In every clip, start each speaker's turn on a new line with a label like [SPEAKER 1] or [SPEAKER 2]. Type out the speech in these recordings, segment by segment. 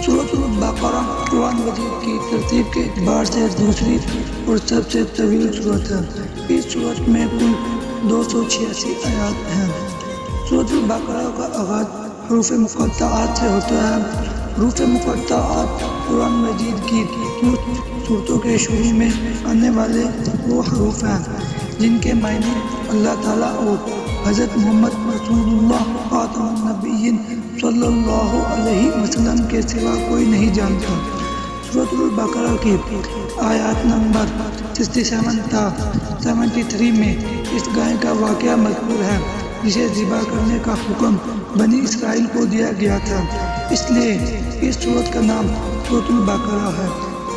[SPEAKER 1] سورۃ البقرہ قرآن مجید کی ترتیب کے اعتبار سے دوسری اور سب سے طویل سورت ہے۔ اس سورت میں کل 286 آیات ہیں۔ سورۃ البقرہ کا آغاز حروف مقطعات سے ہوتا ہے۔ حروف مقطعات قرآن مجید کی سورتوں کے شروع میں آنے والے وہ حروف ہیں جن کے معنی اللہ تعالیٰ اور حضرت محمد رسول اللہ خاتم النبیین صلی اللہ علیہ وسلم کے سوا کوئی نہیں جانتا۔ سورۃ البقرہ کی آیات نمبر 67 تا 73 میں اس گائے کا واقعہ مذکور ہے جسے ذبح کرنے کا حکم بنی اسرائیل کو دیا گیا تھا۔ اس لیے اس سورت کا نام سورۃ البقرہ ہے،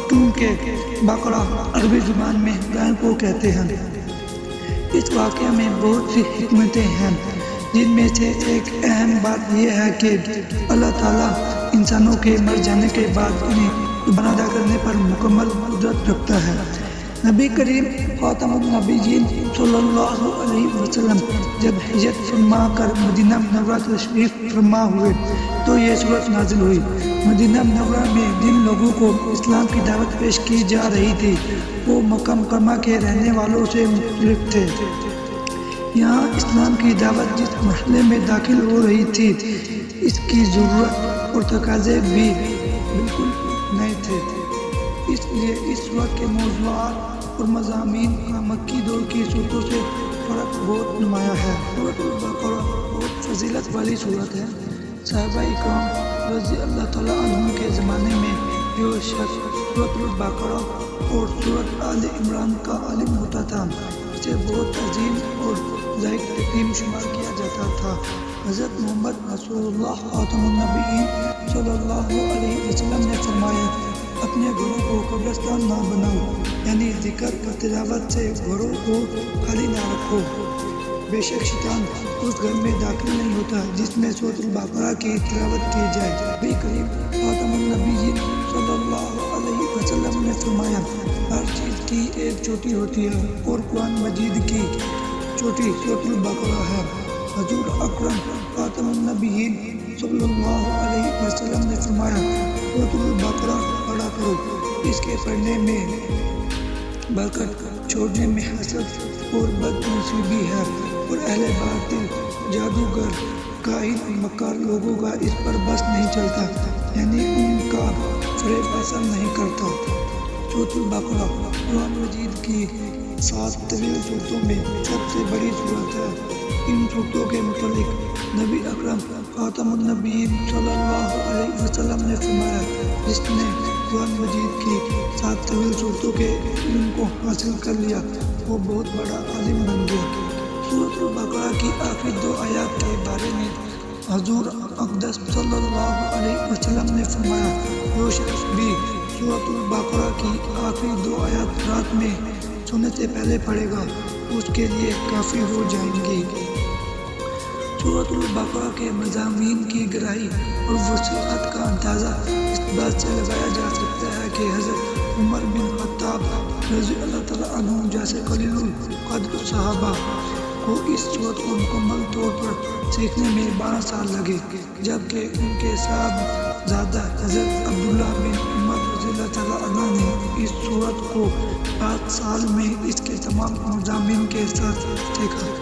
[SPEAKER 1] کیونکہ بقرہ عربی زبان میں گائے کو کہتے ہیں۔ اس واقعہ میں بہت سی حکمتیں ہیں، جن میں سے ایک اہم بات یہ ہے کہ اللہ تعالیٰ انسانوں کے مر جانے کے بعد انہیں دوبارہ پیدا کرنے پر مکمل قدرت رکھتا ہے۔ نبی کریم خاتم النبیین صلی اللہ علیہ وسلم جب ہجرت فرما کر مدینہ منورہ تشریف فرما ہوئے تو یہ سورت نازل ہوئی۔ مدینہ منورہ میں جن لوگوں کو اسلام کی دعوت پیش کی جا رہی تھی وہ مکہ مکرمہ کے رہنے والوں سے مختلف تھے۔ یہاں اسلام کی دعوت جس مرحلے میں داخل ہو رہی تھی اس کی ضرورت اور تقاضے بھی بالکل نئے تھے۔ اس لیے اس سورت کے موضوعات اور مضامین کا مکی دور کی صورتوں سے فرق بہت نمایاں ہے۔ سورۃ البقرہ بہت فضیلت والی سورت ہے۔ صحابہ اکرام رضی اللہ تعالیٰ عنہم کے زمانے میں جو شخص سورۃ البقرہ اور سورۃ آل عمران کا عالم ہوتا تھا اسے بہت عظیم اور لائق تقریم شمار کیا جاتا تھا۔ حضرت محمد رسول اللہ خاتم النبیین صلی اللہ علیہ وسلم نے فرمایا، اپنے گھروں کو قبرستان نہ بناؤ، یعنی ذکر و تلاوت سے گھروں کو خالی نہ رکھو۔ بے شک شیطان اس گھر میں داخل نہیں ہوتا جس میں سورۃ البقرہ کی تلاوت کی جائے۔ نبی کریم خاتم النبیین صلی اللہ علیہ وسلم نے فرمایا، ہر چیز کی ایک چوٹی ہوتی ہے اور قرآن مجید کی چوٹی سورۃ البقرہ ہے۔ حضور اکرم خاتم النبیین صلی اللہ علیہ وسلم نے فرمایا، سورۃ البقرہ پڑھا کرو، اس کے پڑھنے میں برکت، چھوڑنے میں حسد اور بدنصیبی ہے، اور اہل باطل، جادوگر، کاہن، مکار لوگوں کا اس پر بس نہیں چلتا، یعنی ان کا فریب اثر نہیں کرتا۔ سورۃ البقرہ قرآن مجید کی 7 طویل سورتوں میں سب سے بڑی سورت ہے۔ ان سورتوں کے متعلق نبی اکرم خاتم النبیین صلی اللہ علیہ وسلم نے فرمایا، جس نے قرآن مجید کی 7 طویل سورتوں کے علم کو حاصل کر لیا وہ بہت بڑا عالم بن گیا۔ سورۃ البقرہ کی آخری 2 آیات کے بارے میں حضور اقدس صلی اللہ علیہ وسلم نے فرمایا، جو شخص بھی سورۃ البقرہ کی آخری 2 آیات رات میں سونے سے پہلے پڑھے گا اس کے لیے کافی ہو جائیں گی۔ سورۃ البقرہ کے مضامین کی گہرائی اور وسعت کا اندازہ اس بات سے لگایا جا سکتا ہے کہ حضرت عمر بن خطاب رضی اللہ تعالیٰ عنہ جیسے قلیل القدر صحابہ کو اس سورت کو مکمل طور پر سیکھنے میں 12 سال لگے، جبکہ ان کے صاحبزادہ حضرت عبداللہ بن عمر رضی اللہ تعالیٰ عنہ نے اس سورت کو 5 سال میں اس کے تمام مضامین کے ساتھ سیکھا۔